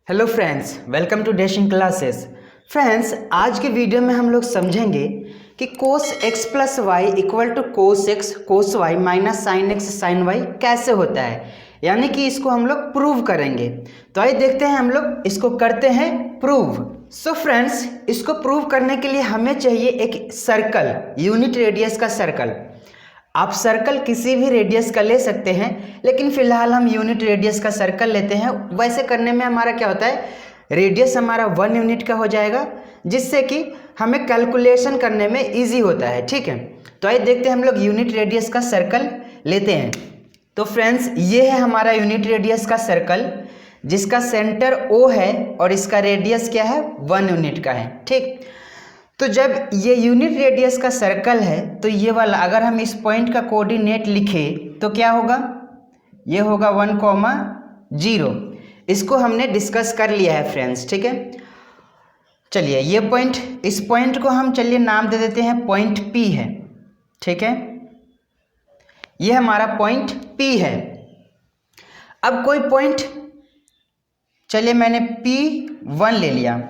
Hello friends, welcome to dashing classes. Friends, आज के video में हम लोग समझेंगे कि cos x plus y equal to cos x cos y minus sine x sine y कैसे होता है, यानी कि इसको हम लोग प्रूव करेंगे। तो आइए देखते हैं हम लोग इसको करते हैं प्रूव। सो फ्रेंड्स, इसको प्रूव करने के लिए हमें चाहिए एक सर्कल, यूनिट रेडियस का सर्कल। आप सर्कल किसी भी रेडियस का ले सकते हैं, लेकिन फिलहाल हम यूनिट रेडियस का सर्कल लेते हैं। वैसे करने में हमारा क्या होता है, रेडियस हमारा 1 यूनिट का हो जाएगा, जिससे कि हमें कैलकुलेशन करने में इजी होता है। ठीक है, तो आइए देखते हैं हम लोग यूनिट रेडियस का सर्कल लेते हैं। तो फ्रेंड्स, ये है हमारा यूनिट रेडियस का सर्कल, जिसका सेंटर O है और इसका रेडियस क्या है, 1 यूनिट का है। ठीक, तो जब ये यूनिट रेडियस का सर्कल है तो ये वाला अगर हम इस पॉइंट का कोऑर्डिनेट लिखें तो क्या होगा, ये होगा 1,0। इसको हमने डिस्कस कर लिया है फ्रेंड्स। ठीक है, चलिए ये पॉइंट, इस पॉइंट को हम चलिए नाम दे देते हैं पॉइंट P है। ठीक है, ये हमारा पॉइंट P है। अब कोई पॉइंट, चलिए मैंने P1 ले लिया।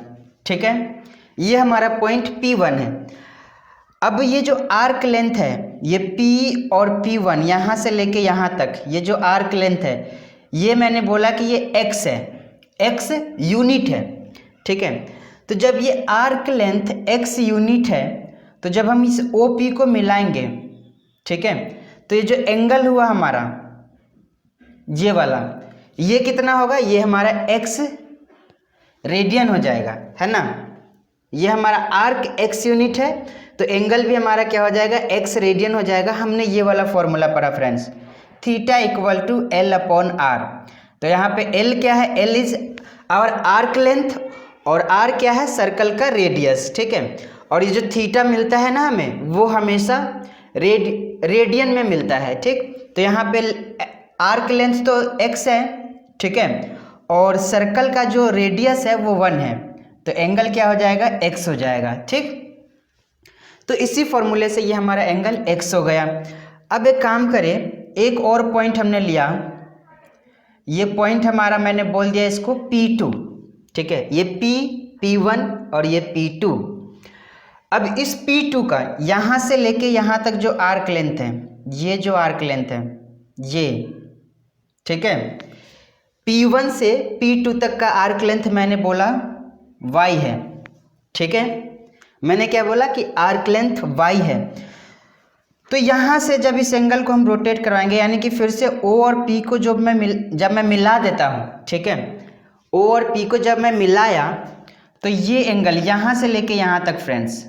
ठीक है, ये हमारा पॉइंट P1 है। अब ये जो आर्क लेंथ है, ये P और P1 यहाँ से लेके यहाँ तक, ये जो आर्क लेंथ है, ये मैंने बोला कि ये x है, x यूनिट है। ठीक है, तो जब ये आर्क लेंथ x यूनिट है, तो जब हम इस OP को मिलाएंगे, ठीक है, तो ये जो एंगल हुआ हमारा ये वाला, ये कितना होगा, ये हमारा x रेडियन हो जाएगा, है ना। ये हमारा आर्क x यूनिट है, तो एंगल भी हमारा क्या हो जाएगा, x रेडियन हो जाएगा। हमने ये वाला फॉर्मूला पढ़ा friends, theta equal to L upon R। तो यहाँ पे L क्या है, L is our arc length और R क्या है, सर्कल का रेडियस। ठीक है, और ये जो थीटा मिलता है ना हमें, वो हमेशा रेडियन में मिलता है। ठीक, तो यहाँ पे आर्क लेंथ तो x है, ठीक है, और सर्कल का जो रेडियस है वो 1 है, तो एंगल क्या हो जाएगा, x हो जाएगा। ठीक, तो इसी फॉर्मूले से ये हमारा एंगल x हो गया। अब एक काम करें, एक और पॉइंट हमने लिया, ये पॉइंट हमारा मैंने बोल दिया इसको P2। ठीक है, ये P1 और ये P2। अब इस P2 का यहाँ से लेके यहाँ तक जो आर्क लेंथ है, ये जो आर्क लेंथ है ये, ठीक है, P1 से P2 तक का आर्क लेंथ मैंने बोला y है। ठीक है, मैंने क्या बोला कि आर्क लेंथ y है। तो यहाँ से जब इस एंगल को हम रोटेट करवाएंगे, यानी कि फिर से O और P को जब मैं मिला देता हूँ, ठीक है, O और P को जब मैं मिलाया, तो ये एंगल यहाँ से लेके यहाँ तक फ्रेंड्स,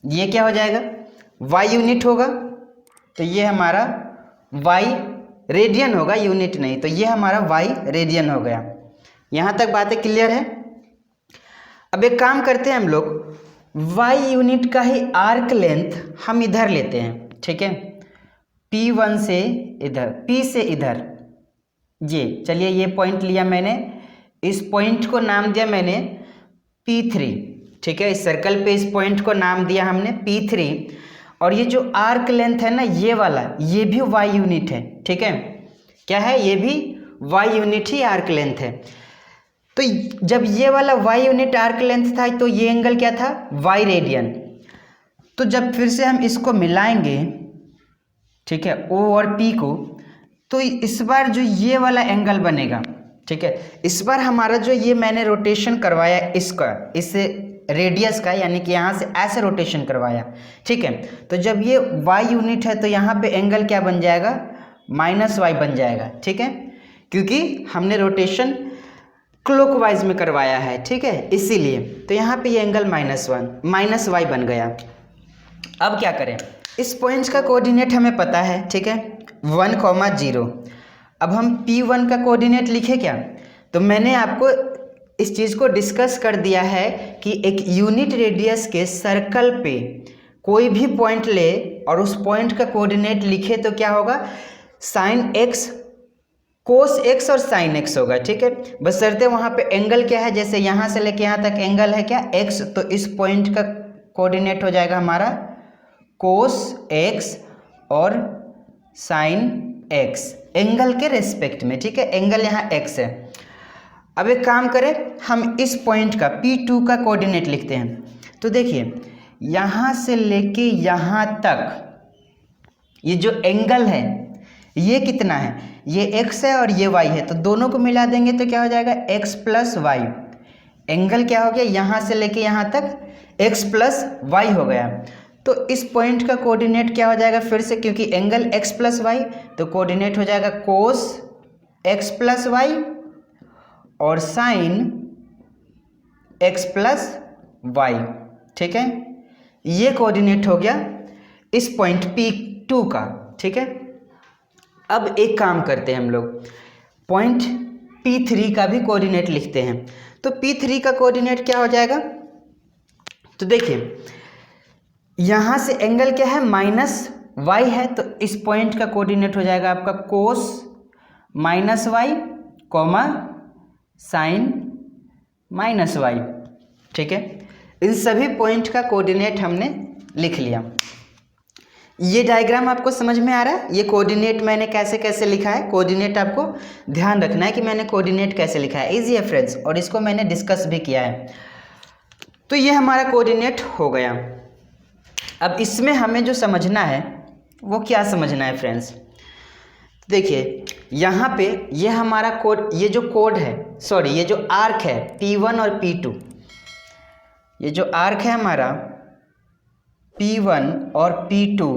ये क्या हो जाएगा, y यूनिट होगा। तो ये हमारा y रेडियन होगा, यूनिट नहीं, तो ये हमारा y रेडियन हो गया। यहाँ तक बातें क्लियर है। अब एक काम करते हैं हम लोग, y यूनिट का ही आर्क लेंथ हम इधर लेते हैं। ठीक है, P1 से इधर, P से इधर, ये चलिए ये पॉइंट लिया मैंने, इस पॉइंट को नाम दिया मैंने P3। ठीक है, इस सर्कल पे इस पॉइंट को नाम दिया हमने P3, और ये जो आर्क लेंथ है ना, ये वाला, ये भी y यूनिट है। ठीक है, क्या है, ये भी y यूनिट ही आर्क लेंथ है। तो जब ये वाला y यूनिट आर्क लेंथ था, तो ये एंगल क्या था, y रेडियन। तो जब फिर से हम इसको मिलाएंगे, ठीक है, O और P को, तो इस बार जो ये वाला एंगल बनेगा, ठीक है, इस बार हमारा जो ये मैंने रोटेशन करवाया इसका, इस रेडियस का, यानी कि यहाँ से ऐसे रोटेशन करवाया। ठीक है, तो जब ये y यूनिट है, तो यहाँ पे एंगल क्या बन जाएगा, -y बन जाएगा। ठीक है, क्योंकि हमने रोटेशन क्लॉकवाइज में करवाया है। ठीक है, इसीलिए तो यहाँ पे ये एंगल -y बन गया। अब क्या करें, इस पॉइंट का कोऑर्डिनेट हमें पता है, ठीक है, 1,0। अब हम P1 का कोऑर्डिनेट लिखे क्या, तो मैंने आपको इस चीज़ को डिस्कस कर दिया है कि एक यूनिट रेडियस के सर्कल पे कोई भी पॉइंट ले और उस पॉइंट का कोऑर्डिनेट लिखे तो क्या होगा, साइन x कोस x और साइन x होगा। ठीक है, बशर्ते वहाँ पे एंगल क्या है, जैसे यहाँ से लेके यहाँ तक एंगल है क्या, x, तो इस पॉइंट का कोऑर्डिनेट हो जाएगा हमारा कोस x और साइन x, एंगल के रेस्पेक्ट में। ठीक है, एंगल यहाँ x है। अब एक काम करें, हम इस पॉइंट का P2 का कोऑर्डिनेट लिखते हैं। तो देखिए यहाँ से लेके यहाँ तक ये जो एंगल है ये कितना है, ये x है और ये y है, तो दोनों को मिला देंगे तो क्या हो जाएगा x प्लस वाई। एंगल क्या हो गया, यहाँ से लेके यहाँ तक x प्लस वाई हो गया। तो इस पॉइंट का कोऑर्डिनेट क्या हो जाएगा फिर से, क्योंकि एंगल x प्लस वाई, तो कोऑर्डिनेट हो जाएगा कोस x प्लस वाई और साइन x प्लस वाई। ठीक है, ये कोऑर्डिनेट हो गया इस पॉइंट P2 का। ठीक है, अब एक काम करते हैं हम लोग, पॉइंट P3 का भी कोऑर्डिनेट लिखते हैं। तो P3 का कोऑर्डिनेट क्या हो जाएगा, तो देखिए यहाँ से एंगल क्या है माइनस वाई है, तो इस पॉइंट का कोऑर्डिनेट हो जाएगा आपका cos minus y comma sine minus y. ठीक है, इन सभी पॉइंट का कोऑर्डिनेट हमने लिख लिया। ये डायग्राम आपको समझ में आ रहा है, ये कोऑर्डिनेट मैंने कैसे कैसे लिखा है। कोऑर्डिनेट आपको ध्यान रखना है कि मैंने कोऑर्डिनेट कैसे लिखा है, इजी है फ्रेंड्स, और इसको मैंने डिस्कस भी किया है। तो ये हमारा कोऑर्डिनेट हो गया। अब इसमें हमें जो समझना है वो क्या समझना है फ्रेंड्स, देखिए यहाँ पे ये हमारा कोड, ये जो कोड है, सॉरी ये जो आर्क है P1 और P2, ये जो आर्क है हमारा P1 और P2,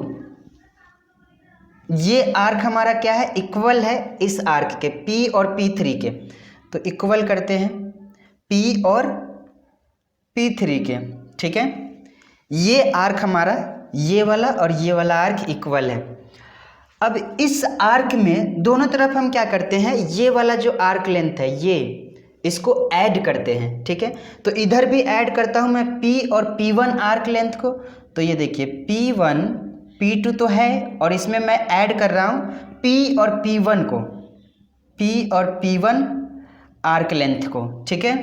ये आर्क हमारा क्या है, इक्वल है इस आर्क के P और P3 के। तो इक्वल करते हैं P और P3 के। ठीक है, ये आर्क हमारा, ये वाला और ये वाला आर्क इक्वल है। अब इस आर्क में दोनों तरफ हम क्या करते हैं, ये वाला जो आर्क लेंथ है ये इसको ऐड करते हैं। ठीक है, तो इधर भी ऐड करता हूँ मैं P और P1 आर्क लेंथ को। तो ये देखिए P1 P2 तो है, और इसमें मैं ऐड कर रहा हूँ P और P1 को, P और P1 आर्क लेंथ को। ठीक है,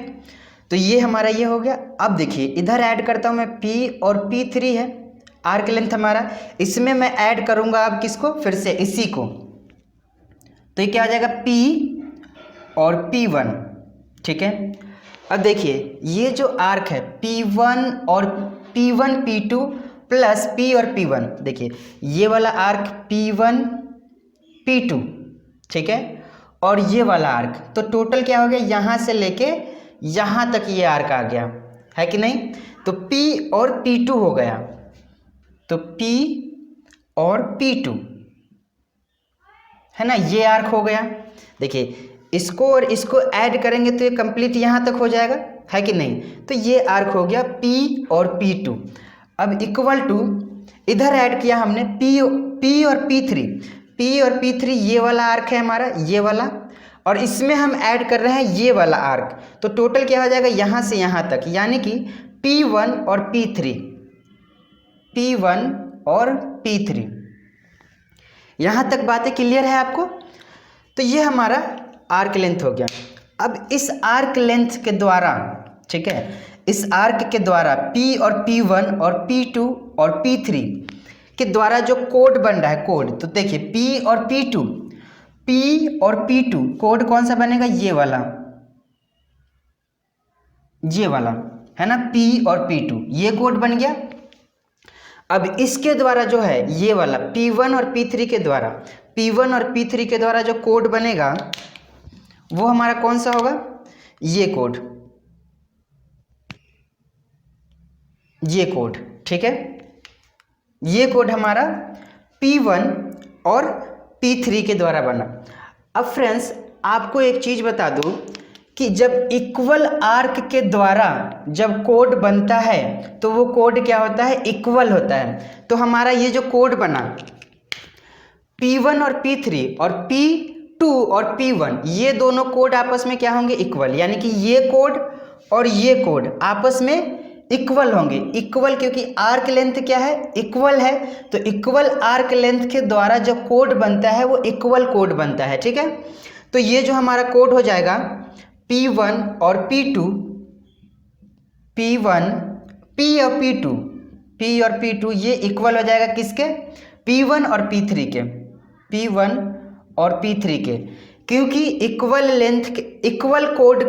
तो ये हमारा ये हो गया। अब देखिए इधर ऐड करता हूँ मैं P और P3 है आर्क लेंथ हमारा, इसमें मैं ऐड करूँगा अब किसको, फिर से इसी को। तो ये क्या हो जाएगा P और P1। ठीक है, अब देखिए ये जो आर्क है P1 और P1 P2 प्लस P और P1, देखिए ये वाला आर्क P1 P2। ठीक है, और ये वाला आर्क, तो टोटल क्या हो गया, यहाँ से लेके यहाँ तक ये आर्क आ गया है कि नहीं। तो P और P2 हो गया, तो P और P2 है ना, ये आर्क हो गया। देखिए इसको और इसको ऐड करेंगे तो ये कंप्लीट यहाँ तक हो जाएगा, है कि नहीं। तो ये आर्क हो गया P और P2। अब इक्वल टू इधर ऐड किया हमने P और P3, P और P3 ये वाला आर्क है हमारा, ये वाला, और इसमें हम ऐड कर रहे हैं ये वाला आर्क। तो टोटल क्या हो जाएगा यहाँ से यहाँ तक, यानी कि P1 और P3, P1 और P3। यहाँ तक बातें क्लियर है आपको। तो ये हमारा आर्क लेंथ हो गया। अब इस आर्क लेंथ के द्वारा, ठीक है, इस आर्क के द्वारा P और P1 और P2 और P3 के द्वारा जो कोड बन रहा है, कोड, तो देखिए P और P2, P और P2 कोड कौन सा बनेगा, ये वाला है ना, P और P2, ये कोड बन गया। अब इसके द्वारा जो है ये वाला P1 और P3 के द्वारा, P1 और P3 के द्वारा जो कोड बनेगा वो हमारा कौन सा होगा, ये कोड, ये कोड। ठीक है, ये कोड हमारा P1 और P3 के द्वारा बना। अब फ्रेंड्स आपको एक चीज बता दूं कि जब इक्वल आर्क के द्वारा जब कोड बनता है तो वो कोड क्या होता है, इक्वल होता है। तो हमारा ये जो कोड बना P1 और P3 और P2 और P1, ये दोनों कोड आपस में क्या होंगे, इक्वल, यानी कि ये कोड और ये कोड आपस में इक्वल होंगे। इक्वल क्योंकि आर्क लेंथ क्या है, इक्वल है, तो इक्वल आर्क लेंथ के द्वारा जो कोड बनता है वो इक्वल कोड बनता है। ठीक है, तो ये जो हमारा कोड हो जाएगा P1 और P2, P1 P और P2, P और P2 ये इक्वल हो जाएगा किसके, P1 और P3 के, P1 और P3 के। क्योंकि इक्वल लेंथ इक्वल कोड,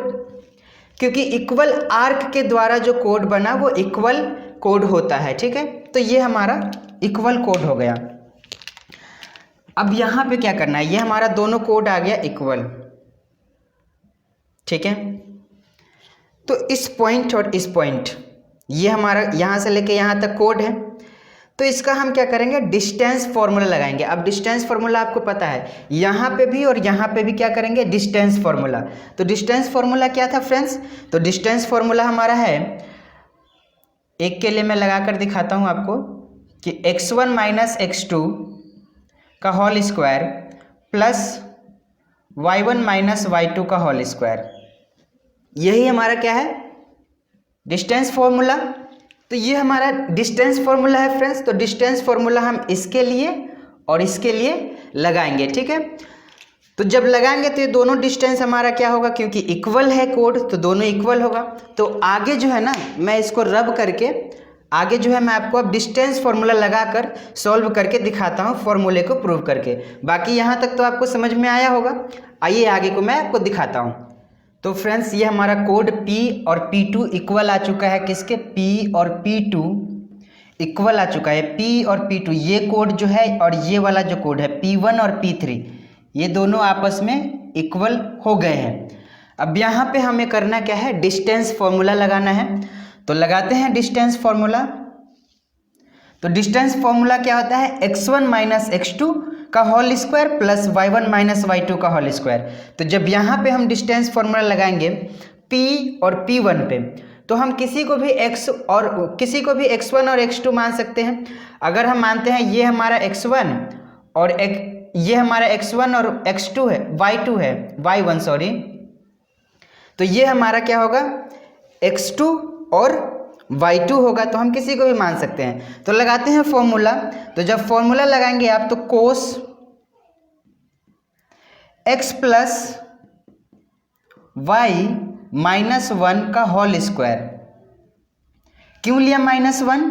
क्योंकि इक्वल आर्क के द्वारा जो कोड बना वो इक्वल कोड होता है। ठीक है, तो ये हमारा इक्वल कोड हो गया। अब यहाँ पे क्या करना है, ये हमारा दोनों कोड आ गया इक्वल। ठीक है, तो इस पॉइंट और इस पॉइंट, ये हमारा यहाँ से लेके यहाँ तक कोड है, तो इसका हम क्या करेंगे, डिस्टेंस फॉर्मूला लगाएंगे। अब डिस्टेंस फॉर्मूला आपको पता है, यहाँ पे भी और यहाँ पे भी क्या करेंगे, डिस्टेंस फॉर्मूला। तो डिस्टेंस फॉर्मूला क्या था फ्रेंड्स, तो डिस्टेंस फॉर्मूला हमारा है, एक के लिए मैं लगा कर दिखाता हूँ आपको कि x1 माइनस x2 का whole square plus y1 minus y2 का होल स्क्वायर, यही हमारा क्या है, डिस्टेंस फॉर्मूला। तो ये हमारा डिस्टेंस फॉर्मूला है फ्रेंड्स। तो डिस्टेंस फॉर्मूला हम इसके लिए और इसके लिए लगाएंगे। ठीक है, तो जब लगाएंगे तो ये दोनों डिस्टेंस हमारा क्या होगा, क्योंकि इक्वल है कोड तो दोनों इक्वल होगा। तो आगे जो है ना, मैं इसको रब करके आगे जो है मैं आपको अब डिस्टेंस फॉर्मूला लगाकर सॉल्व करके दिखाता हूँ, फॉर्मूले को प्रूव करके। बाकी यहाँ तक तो आपको समझ में आया होगा। आइए आगे को मैं आपको दिखाता हूँ। तो फ्रेंड्स ये हमारा कोड P और P2 इक्वल आ चुका है, किसके, P और P2 इक्वल आ चुका है। P और P2 ये कोड जो है और ये वाला जो कोड है P1 और P3 ये दोनों आपस में इक्वल हो गए हैं। अब यहाँ पे हमें करना क्या है, डिस्टेंस फॉर्मूला लगाना है। तो लगाते हैं डिस्टेंस फॉर्मूला। तो डिस्टेंस फॉर्मूला क्या होता है, x1 माइनस x2 का whole square plus y1 minus y2 का होल स्क्वायर। तो जब यहाँ पे हम डिस्टेंस फॉर्मूला लगाएंगे P और P1 पे, तो हम किसी को भी x1 और x2 मान सकते हैं। अगर हम मानते हैं ये हमारा x1 और ये हमारा x1 और x2 है, y2 है, y1 सॉरी, तो ये हमारा क्या होगा, x2 और y2 होगा। तो हम किसी को भी मान सकते हैं। तो लगाते हैं फॉर्मूला। तो जब फॉर्मूला लगाएंगे आप, तो cos x plus y minus 1 का होल स्क्वायर। क्यों लिया -1,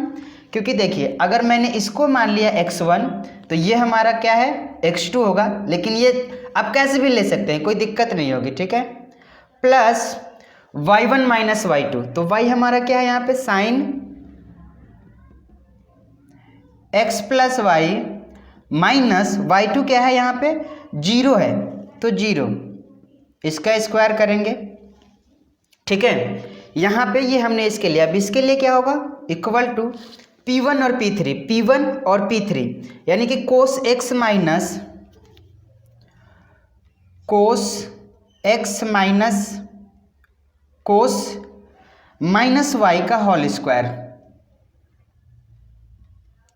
क्योंकि देखिए अगर मैंने इसको मान लिया x1 तो ये हमारा क्या है, x2 होगा। लेकिन ये आप कैसे भी ले सकते हैं, कोई दिक्कत नहीं होगी। ठीक है, प्लस y1 माइनस y2, तो y हमारा क्या है यहाँ पे, sine x plus y minus y2 क्या है यहाँ पे, 0 है, तो 0, इसका स्क्वायर करेंगे। ठीक है, यहाँ पे ये हमने इसके लिए, अब इसके लिए क्या होगा, इक्वल टू P1 और P3, यानी कि cos x minus cos minus y का होल स्क्वायर।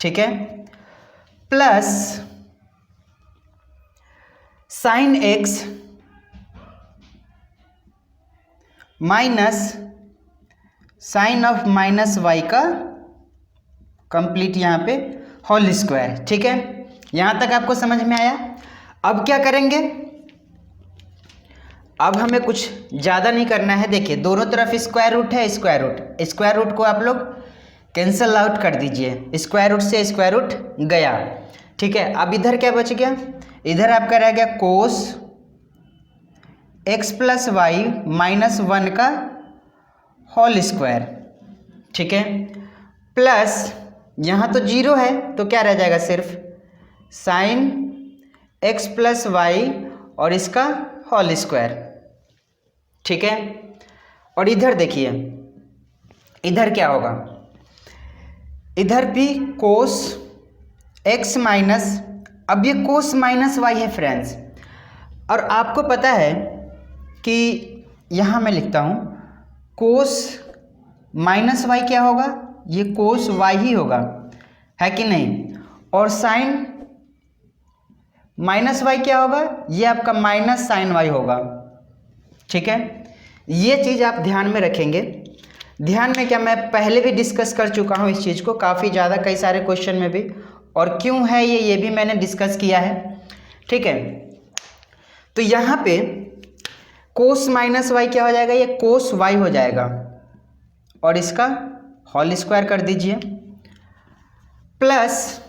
ठीक है, plus sine x minus sine of minus y का कंप्लीट यहाँ पे होल स्क्वायर। ठीक है, यहाँ तक आपको समझ में आया। अब क्या करेंगे, अब हमें कुछ ज़्यादा नहीं करना है। देखिए दोनों तरफ स्क्वायर रूट है, स्क्वायर रूट को आप लोग कैंसल आउट कर दीजिए, स्क्वायर रूट से स्क्वायर रूट गया। ठीक है, अब इधर क्या बच गया, इधर आपका रह गया कोस x प्लस वाई माइनस 1 का होल स्क्वायर। ठीक है, प्लस यहाँ तो 0 है तो क्या रह जाएगा, सिर्फ साइन x प्लस वाई और इसका होल स्क्वायर। ठीक है, और इधर देखिए इधर क्या होगा, इधर भी कोस x माइनस, अब ये कोस माइनस वाई है फ्रेंड्स। और आपको पता है कि यहाँ मैं लिखता हूँ कोस माइनस वाई क्या होगा, ये कोस वाई ही होगा, है कि नहीं। और साइन माइनस वाई क्या होगा, ये आपका माइनस साइन वाई होगा। ठीक है, ये चीज़ आप ध्यान में रखेंगे। ध्यान में क्या, मैं पहले भी डिस्कस कर चुका हूँ इस चीज़ को काफ़ी ज़्यादा, कई सारे क्वेश्चन में भी, और क्यों है ये भी मैंने डिस्कस किया है। ठीक है, तो यहाँ पे कोस माइनस वाई क्या हो जाएगा, ये कोस वाई हो जाएगा, और इसका होल स्क्वायर कर दीजिए, प्लस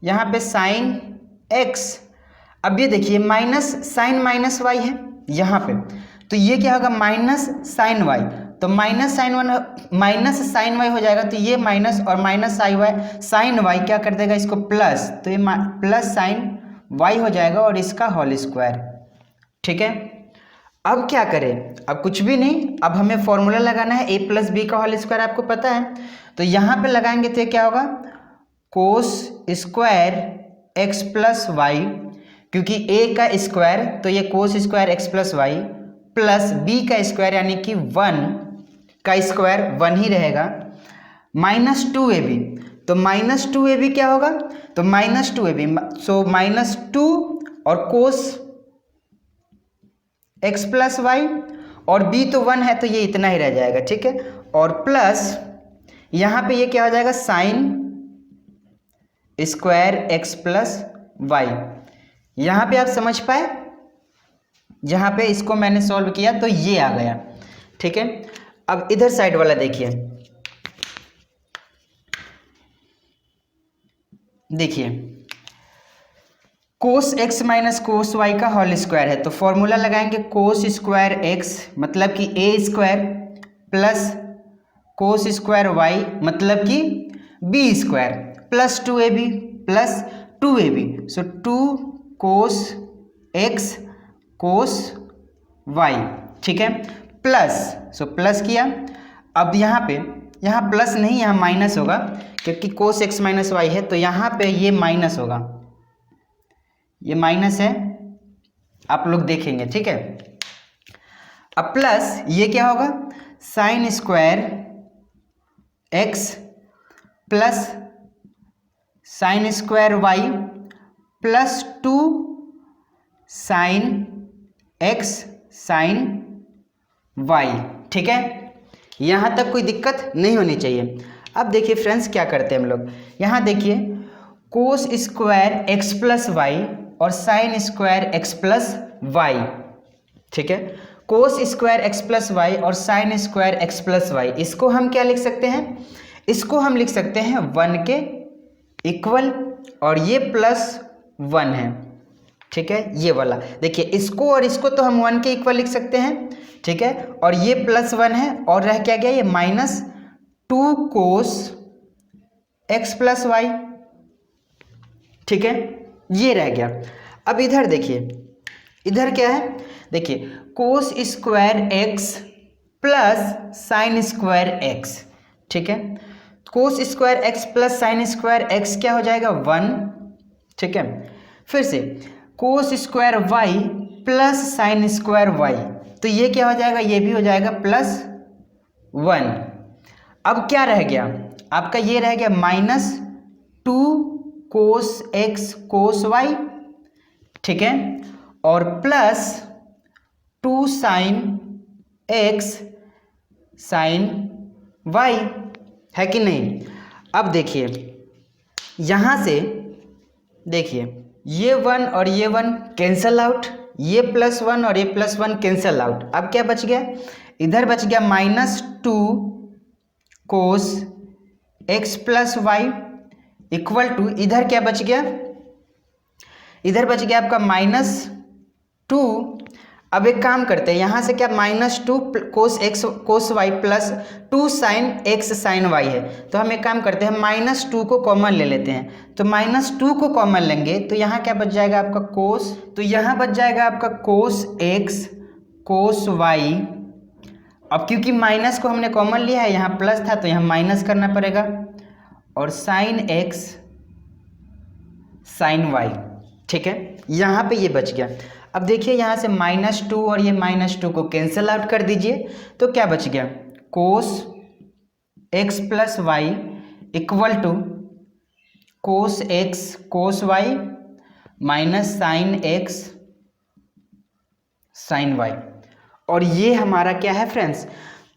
यहाँ पे साइन एक्स। अब ये देखिए माइनस साइन माइनस वाई है यहाँ पे, तो ये क्या होगा माइनस साइन वाई, तो माइनस साइन वाई हो जाएगा, तो ये माइनस और माइनस साइन वाई क्या कर देगा इसको प्लस, तो ये प्लस साइन वाई हो जाएगा और इसका होल स्क्वायर। ठीक है, अब क्या करें, अब कुछ भी नहीं, अब हमें फॉर्मूला लगाना है a प्लस बी का होल स्क्वायर, आपको पता है, तो यहाँ पे लगाएंगे तो क्या होगा cos square x plus y, क्योंकि a का स्क्वायर तो ये cos square x plus y plus b का स्क्वायर यानी कि 1 का स्क्वायर 1 ही रहेगा, माइनस 2ab, तो माइनस 2ab क्या होगा, तो माइनस 2ab, सो माइनस 2 और कोस एक्स प्लस वाई और b तो 1 है तो ये इतना ही रह जाएगा। ठीक है, और प्लस यहाँ पे ये क्या हो जाएगा sine square x plus y. यहाँ पे आप समझ पाए, जहाँ पे इसको मैंने सॉल्व किया तो ये आ गया। ठीक है, अब इधर साइड वाला देखिए, cos x minus cos y का होल स्क्वायर है, तो फॉर्मूला लगाएंगे कोस स्क्वायर एक्स मतलब कि a square plus cos square y मतलब कि b square plus 2ab plus 2ab, so 2 cos x cos y. ठीक है, प्लस, सो प्लस किया, अब यहाँ प्लस नहीं यहाँ माइनस होगा, क्योंकि कोस एक्स माइनस वाई है तो यहाँ पे ये माइनस होगा, ये माइनस है, आप लोग देखेंगे। ठीक है, अब प्लस ये क्या होगा sine square x plus sine square y plus 2 sine x sine y. ठीक है, यहाँ तक कोई दिक्कत नहीं होनी चाहिए। अब देखिए फ्रेंड्स क्या करते हैं हम लोग, यहाँ देखिए cos square x plus y और sine square x plus y. ठीक है, cos square x plus y और sine square x plus y, इसको हम क्या लिख सकते हैं, इसको हम लिख सकते हैं 1 के इक्वल, और ये प्लस 1 है। ठीक है, ये वाला देखिए, इसको और इसको तो हम 1 के इक्वल लिख सकते हैं। ठीक है, और ये प्लस 1 है और रह क्या गया ये minus 2 cos x plus y. ठीक है, ये रह गया। अब इधर देखिए, इधर क्या है, देखिए cos square x plus sine square x. ठीक है, cos square x plus sine square x क्या हो जाएगा 1। ठीक है, फिर से cos square y plus sine square y, तो ये क्या हो जाएगा, ये भी हो जाएगा प्लस 1। अब क्या रह गया आपका, ये रह गया minus 2 cos x cos y. ठीक है, और plus 2 sine x sine y, है कि नहीं। अब देखिए यहाँ से देखिए ये 1 और ये 1 कैंसल आउट, ये प्लस 1 और ये प्लस 1 कैंसल आउट। अब क्या बच गया, इधर बच गया minus 2 cos x plus y equal to, इधर क्या बच गया, इधर बच गया आपका माइनस 2। अब एक काम करते हैं, यहाँ से क्या minus 2 cos x cos y plus 2 sine x sine y है, तो हम एक काम करते हैं माइनस 2 को कॉमन ले लेते हैं, तो माइनस 2 को कॉमन लेंगे तो यहाँ क्या बच जाएगा आपका कोस, तो यहाँ बच जाएगा आपका कोस एक्स कोस वाई। अब क्योंकि माइनस को हमने कॉमन लिया है, यहाँ प्लस था तो यहाँ माइनस करना पड़ेगा, और साइन एक्स साइन वाई। ठीक है, यहाँ पे ये बच गया। अब देखिए यहाँ से माइनस 2 और ये माइनस 2 को कैंसिल आउट कर दीजिए, तो क्या बच गया cos x plus y equal to cos x cos y minus sine x sine y. और ये हमारा क्या है फ्रेंड्स,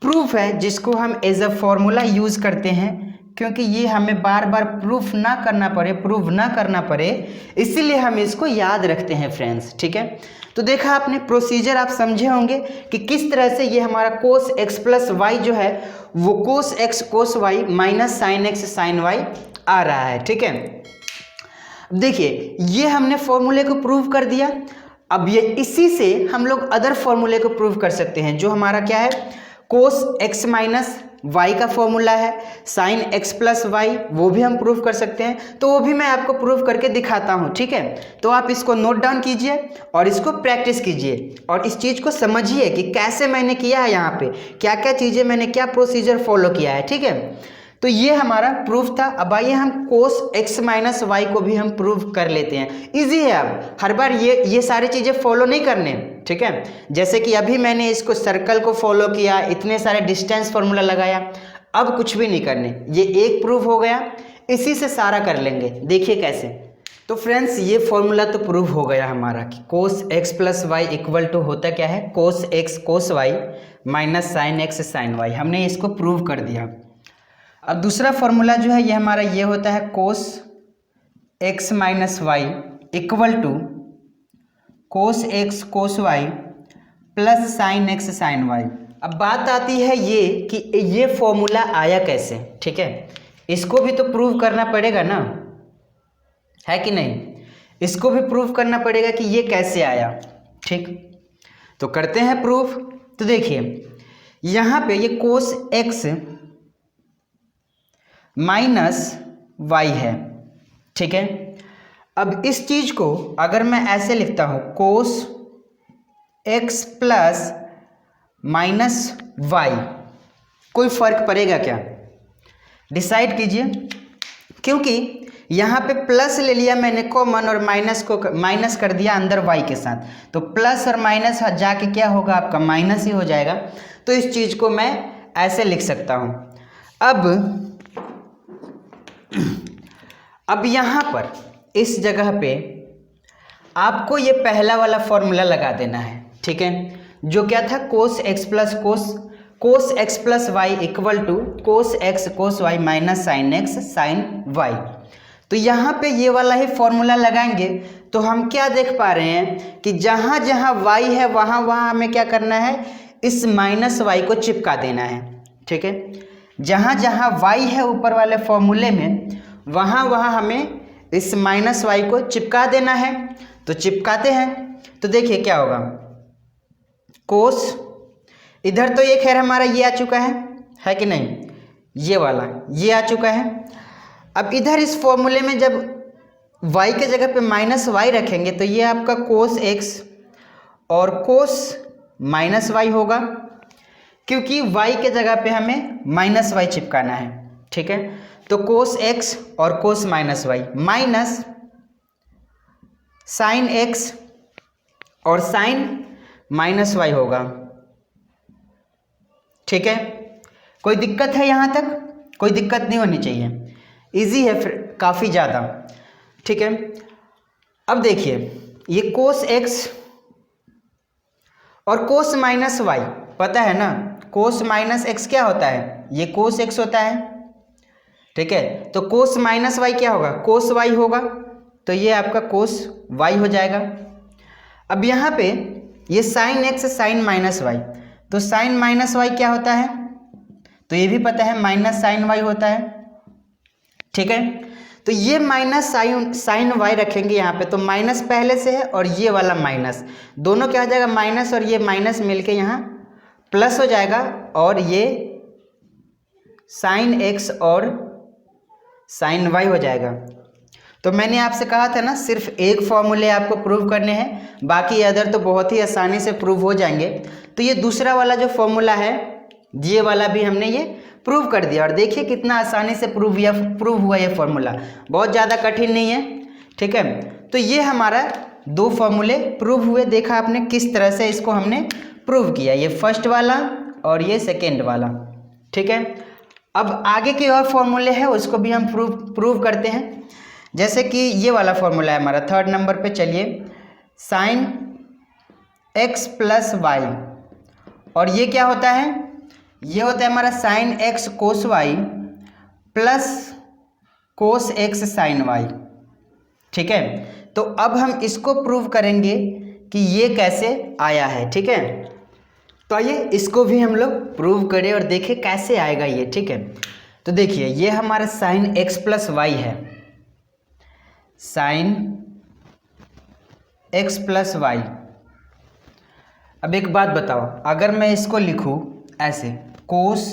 प्रूफ है, जिसको हम एज अ फॉर्मूला यूज़ करते हैं, क्योंकि ये हमें बार बार प्रूफ ना करना पड़े, इसीलिए हम इसको याद रखते हैं फ्रेंड्स। ठीक है, तो देखा आपने प्रोसीजर, आप समझे होंगे कि किस तरह से ये हमारा कोस एक्स प्लस वाई जो है वो cos x cos y minus sine x sine y आ रहा है। ठीक है, देखिए ये हमने फॉर्मूले को प्रूव कर दिया। अब ये इसी से हम लोग अदर फॉर्मूले को प्रूव कर सकते हैं, जो हमारा क्या है, कोस एक्स माइनस वाई का फॉर्मूला है, साइन एक्स प्लस वाई, वो भी हम प्रूव कर सकते हैं। तो वो भी मैं आपको प्रूव करके दिखाता हूँ, ठीक है। तो आप इसको नोट डाउन कीजिए और इसको प्रैक्टिस कीजिए और इस चीज़ को समझिए कि कैसे मैंने किया है, यहाँ पे क्या क्या चीज़ें मैंने क्या प्रोसीजर फॉलो किया है, ठीक है। तो ये हमारा प्रूफ था। अब आइए हम कोस एक्स माइनस वाई को भी हम प्रूव कर लेते हैं। इजी है, अब हर बार ये सारी चीज़ें फॉलो नहीं करने, ठीक है। जैसे कि अभी मैंने इसको सर्कल को फॉलो किया, इतने सारे डिस्टेंस फार्मूला लगाया, अब कुछ भी नहीं करने, ये एक प्रूफ हो गया, इसी से सारा कर लेंगे। देखिए कैसे। तो फ्रेंड्स ये फॉर्मूला तो प्रूव हो गया हमारा कि cos x plus y equal to होता क्या है, cos x cos y minus sine x sine y. हमने इसको प्रूव कर दिया। अब दूसरा फॉर्मूला जो है ये हमारा ये होता है cos x minus y equal to cos x cos y plus sine x sine y. अब बात आती है ये कि ये फॉर्मूला आया कैसे, ठीक है। इसको भी तो प्रूव करना पड़ेगा ना, है कि नहीं। इसको भी प्रूव करना पड़ेगा कि ये कैसे आया, ठीक। तो करते हैं प्रूफ। तो देखिए यहाँ पे ये कोस एक्स माइनस वाई है, ठीक है। अब इस चीज को अगर मैं ऐसे लिखता हूं, cos x plus minus y, कोई फर्क पड़ेगा क्या, डिसाइड कीजिए। क्योंकि यहाँ पे प्लस ले लिया मैंने कॉमन और माइनस को माइनस कर दिया अंदर वाई के साथ, तो प्लस और माइनस जाके क्या होगा, आपका माइनस ही हो जाएगा। तो इस चीज को मैं ऐसे लिख सकता हूं। अब यहाँ पर इस जगह पे आपको ये पहला वाला फॉर्मूला लगा देना है, ठीक है। जो क्या था, cos x plus cos x plus y equal to cos x cos y minus sine x sine y. तो यहाँ पे ये वाला ही फॉर्मूला लगाएंगे तो हम क्या देख पा रहे हैं कि जहाँ जहाँ वाई है वहाँ वहाँ हमें क्या करना है, इस माइनस वाई को चिपका देना है, ठीक है। जहाँ जहाँ वाई है ऊपर वाले फॉर्मूले में, वहाँ वहाँ हमें इस माइनस वाई को चिपका देना है। तो चिपकाते हैं तो देखिए क्या होगा, कोस इधर तो ये खैर हमारा ये आ चुका है कि नहीं, ये वाला ये आ चुका है। अब इधर इस फॉर्मूले में जब y के जगह पे माइनस वाई रखेंगे तो ये आपका कोस x और कोस माइनस वाई होगा, क्योंकि y के जगह पे हमें माइनस वाई चिपकाना है, ठीक है। तो कोस x और cos minus y minus sine x और साइन माइनस वाई होगा, ठीक है। कोई दिक्कत है यहाँ तक? कोई दिक्कत नहीं होनी चाहिए, इजी है फिर काफ़ी ज़्यादा, ठीक है। अब देखिए ये कोस x और कोस माइनस वाई, पता है ना, कोस माइनस x क्या होता है, ये कोस x होता है, ठीक है। तो कोस माइनस वाई क्या होगा, कोस y होगा, तो ये आपका कोस y हो जाएगा। अब यहाँ पे ये sine x sine minus y, तो साइन माइनस वाई क्या होता है, तो ये भी पता है माइनस साइन वाई होता है, ठीक है। तो ये माइनस साइन वाई रखेंगे यहाँ पे, तो माइनस पहले से है और ये वाला माइनस, दोनों क्या हो जाएगा, माइनस और ये माइनस मिलके यहाँ प्लस हो जाएगा, और ये साइन एक्स और साइन वाई हो जाएगा। तो मैंने आपसे कहा था ना, सिर्फ एक फॉर्मूले आपको प्रूव करने हैं, बाकी अदर तो बहुत ही आसानी से प्रूव हो जाएंगे। तो ये दूसरा वाला जो फॉर्मूला है, ये वाला भी हमने ये प्रूव कर दिया, और देखिए कितना आसानी से प्रूव हुआ ये फॉर्मूला, बहुत ज़्यादा कठिन नहीं है, ठीक है। तो ये हमारा दो फॉर्मूले प्रूव हुए, देखा आपने किस तरह से इसको हमने प्रूव किया, ये फर्स्ट वाला और ये सेकेंड वाला, ठीक है। अब आगे के और फॉर्मूले हैं उसको भी हम प्रूव करते हैं। जैसे कि ये वाला फॉर्मूला है हमारा थर्ड नंबर पे, चलिए, साइन एक्स प्लस वाई, और ये क्या होता है, ये होता है हमारा sine x cos y plus cos x sine y, ठीक है। तो अब हम इसको प्रूव करेंगे कि ये कैसे आया है, ठीक है। तो आइए इसको भी हम लोग प्रूव करें और देखें कैसे आएगा ये, ठीक है। तो देखिए ये हमारा साइन एक्स प्लस वाई है, साइन एक्स प्लस वाई। अब एक बात बताओ, अगर मैं इसको लिखूं ऐसे, cos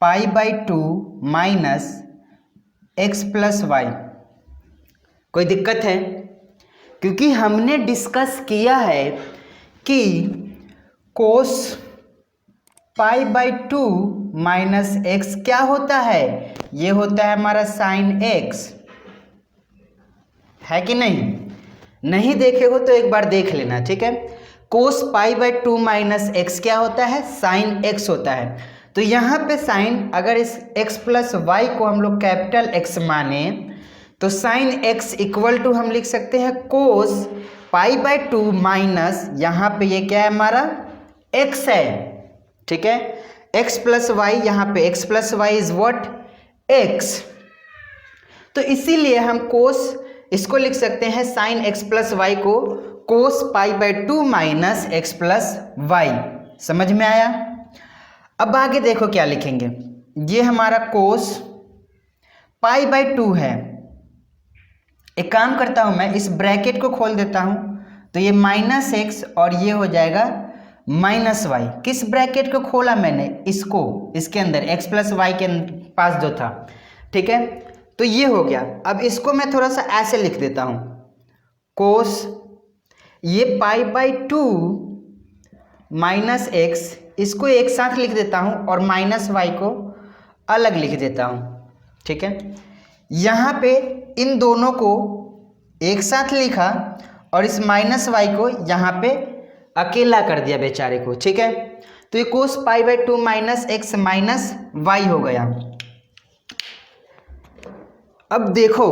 pi by two minus x plus y, कोई दिक्कत है? क्योंकि हमने डिस्कस किया है कि cos pi by two minus x क्या होता है, ये होता है हमारा साइन एक्स, है कि नहीं? नहीं देखे हो तो एक बार देख लेना, ठीक है। Cos pi by two minus x क्या होता है, साइन एक्स होता है। तो यहाँ पे साइन, अगर इस एक्स प्लस वाई को हम लोग कैपिटल एक्स माने तो साइन एक्स इक्वल टू हम लिख सकते हैं कोस पाई बाई टू माइनस, यहाँ पे ये क्या है हमारा एक्स है, ठीक है। एक्स प्लस वाई, यहाँ पे x plus y is what, x. तो इसीलिए हम कोस इसको लिख सकते हैं साइन एक्स प्लस वाई को cos pi by two minus x plus y. समझ में आया? अब आगे देखो क्या लिखेंगे, ये हमारा कोस पाई बाई टू है। एक काम करता हूं मैं, इस ब्रैकेट को खोल देता हूं तो ये माइनस एक्स और ये हो जाएगा माइनस वाई। किस ब्रैकेट को खोला मैंने, इसको, इसके अंदर एक्स प्लस वाई के पास जो था, ठीक है। तो ये हो गया। अब इसको मैं थोड़ा सा ऐसे लिख देता हूं, कोस ये pi by two minus x, इसको एक साथ लिख देता हूं और माइनस वाई को अलग लिख देता हूं, ठीक है। यहाँ पे इन दोनों को एक साथ लिखा और इस माइनस वाई को यहाँ पे अकेला कर दिया बेचारे को, ठीक है। तो ये cos pi by two minus x minus y हो गया। अब देखो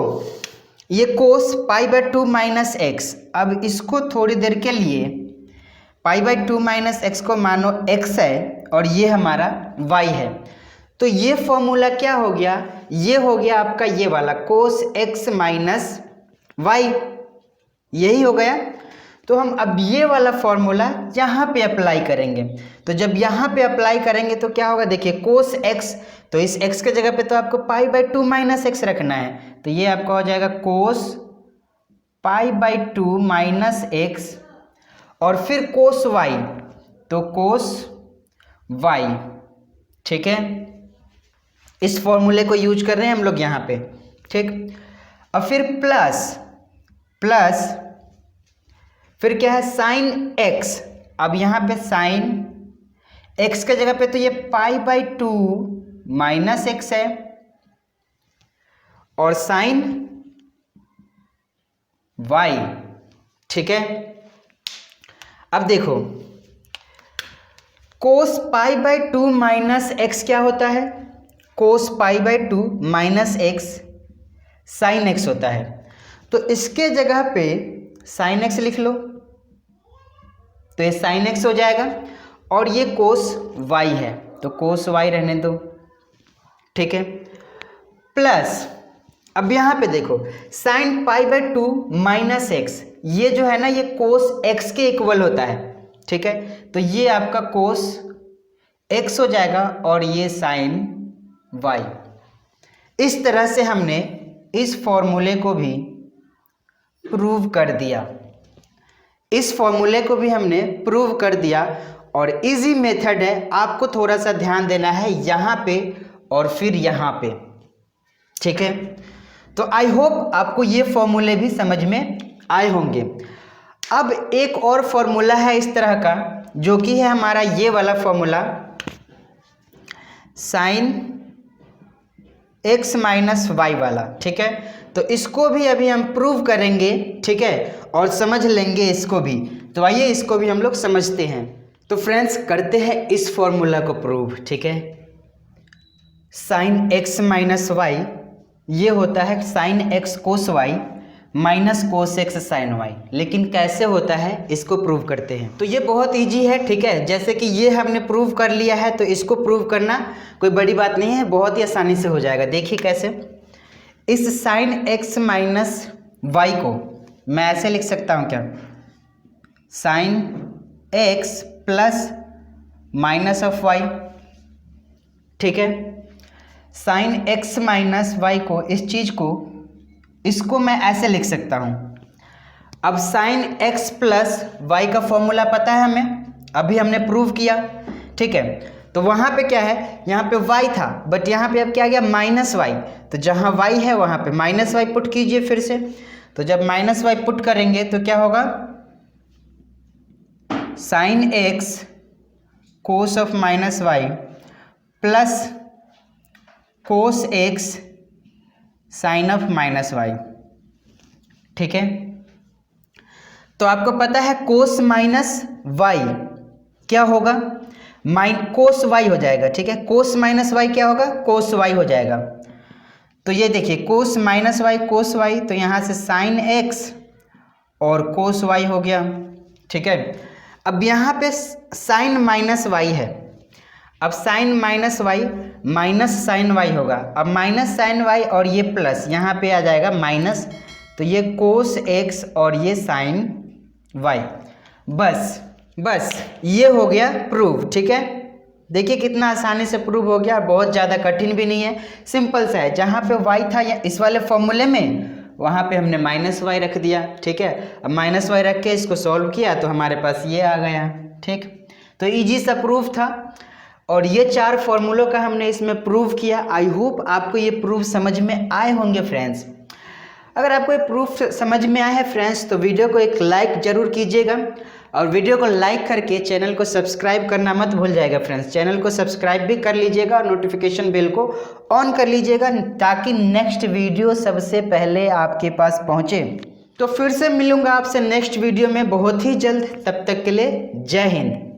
ये cos pi by two minus x, अब इसको थोड़ी देर के लिए pi by two minus x को मानो एक्स है और ये हमारा वाई है। तो ये फॉर्मूला क्या हो गया, ये हो गया आपका ये वाला कोस एक्स माइनस वाई, यही हो गया। तो हम अब ये वाला फॉर्मूला यहाँ पे अप्लाई करेंगे। तो जब यहाँ पे अप्लाई करेंगे तो क्या होगा, देखिए कोस एक्स, तो इस एक्स के जगह पे तो आपको pi by two minus x रखना है, तो ये आपका हो जाएगा cos pi by two minus x और फिर कोस वाई, तो कोस वाई, ठीक है। इस फॉर्मूले को यूज कर रहे हैं हम लोग यहाँ पे, ठीक। और फिर प्लस प्लस फिर क्या है साइन एक्स, अब यहाँ पे साइन एक्स के जगह पे तो ये pi by two minus x है और साइन वाई, ठीक है। अब देखो cos pi by two minus x क्या होता है, cos pi by two minus x sine x होता है। तो इसके जगह पे साइन एक्स लिख लो, तो ये साइन एक्स हो जाएगा और ये कोस वाई है, तो कोस वाई रहने दो, ठीक है। प्लस अब यहाँ पे देखो sine pi by two minus x, ये जो है ना ये कोस एक्स के इक्वल होता है, ठीक है। तो ये आपका कोस एक्स हो जाएगा और ये साइन वाई। इस तरह से हमने इस फॉर्मूले को भी प्रूव कर दिया, इस फॉर्मूले को भी हमने प्रूव कर दिया। और इजी मेथड है, आपको थोड़ा सा ध्यान देना है यहाँ पे और फिर यहाँ पे, ठीक है। तो आई होप आपको ये फॉर्मूले भी समझ में आए होंगे। अब एक और फॉर्मूला है इस तरह का, जो कि है हमारा ये वाला formula sine x minus y वाला, ठीक है। तो इसको भी अभी हम प्रूव करेंगे, ठीक है, और समझ लेंगे इसको भी। तो आइए इसको भी हम लोग समझते हैं। तो फ्रेंड्स करते हैं इस फॉर्मूला को प्रूव, ठीक है। साइन एक्स माइनस वाई ये होता है sine x cos y minus cos x sine y, लेकिन कैसे होता है इसको प्रूव करते हैं। तो ये बहुत इजी है, ठीक है। जैसे कि ये हमने प्रूव कर लिया है, तो इसको प्रूव करना कोई बड़ी बात नहीं है, बहुत ही आसानी से हो जाएगा। देखिए कैसे, इस साइन एक्स माइनस वाई को मैं ऐसे लिख सकता हूँ, क्या, sine x plus minus of y, ठीक है। साइन एक्स माइनस वाई को, इस चीज़ को इसको मैं ऐसे लिख सकता हूँ। अब साइन एक्स प्लस वाई का फॉर्मूला पता है हमें, अभी हमने प्रूव किया, ठीक है। तो वहाँ पे क्या है, यहाँ पे y था बट यहाँ पे अब क्या आ गया माइनस वाई, तो जहाँ y है वहाँ पे माइनस वाई पुट कीजिए फिर से। तो जब माइनस वाई पुट करेंगे तो क्या होगा, sine x cos of minus y plus cos x sine of minus y, ठीक है। तो आपको पता है कोस माइनस वाई क्या होगा, कोस वाई हो जाएगा, ठीक है। कोस माइनस वाई क्या होगा, कोस वाई हो जाएगा। तो ये देखिए कोस माइनस वाई कोस वाई, तो यहाँ से साइन एक्स और कोस वाई हो गया, ठीक है। अब यहाँ पे साइन माइनस वाई है, अब sine minus y minus sine y होगा, अब माइनस साइन वाई और ये प्लस यहाँ पे आ जाएगा माइनस, तो ये कोस एक्स और ये साइन वाई, बस ये हो गया प्रूव, ठीक है। देखिए कितना आसानी से प्रूव हो गया, बहुत ज़्यादा कठिन भी नहीं है, सिंपल सा है। जहाँ पे y था या इस वाले फॉर्मूले में, वहाँ पे हमने माइनस वाई रख दिया, ठीक है। अब माइनस वाई रख के इसको सॉल्व किया तो हमारे पास ये आ गया, ठीक। तो इजी सा प्रूफ था और ये 4 फॉर्मूलों का हमने इसमें प्रूव किया। आई होप आपको ये प्रूफ समझ में आए होंगे फ्रेंड्स। अगर आपको ये प्रूफ समझ में आया है फ्रेंड्स तो वीडियो को एक लाइक ज़रूर कीजिएगा और वीडियो को लाइक करके चैनल को सब्सक्राइब करना मत भूल जाएगा फ्रेंड्स। चैनल को सब्सक्राइब भी कर लीजिएगा और नोटिफिकेशन बेल को ऑन कर लीजिएगा ताकि नेक्स्ट वीडियो सबसे पहले आपके पास पहुंचे। तो फिर से मिलूंगा आपसे नेक्स्ट वीडियो में बहुत ही जल्द, तब तक के लिए जय हिंद।